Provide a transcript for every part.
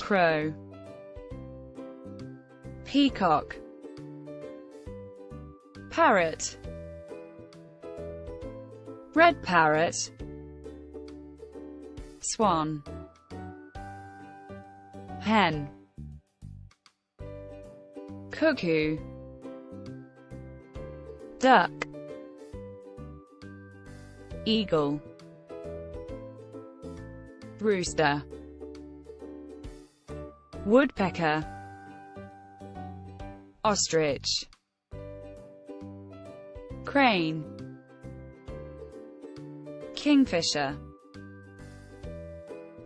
crow, peacock, parrot, red parrot, swan, hen, cuckoo, duck, eagle, rooster, woodpecker, ostrich, crane, kingfisher,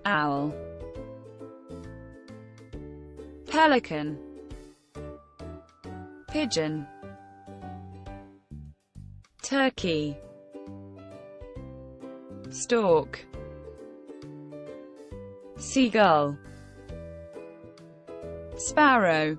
owl, pelican, pigeon, turkey, stork, seagull, sparrow,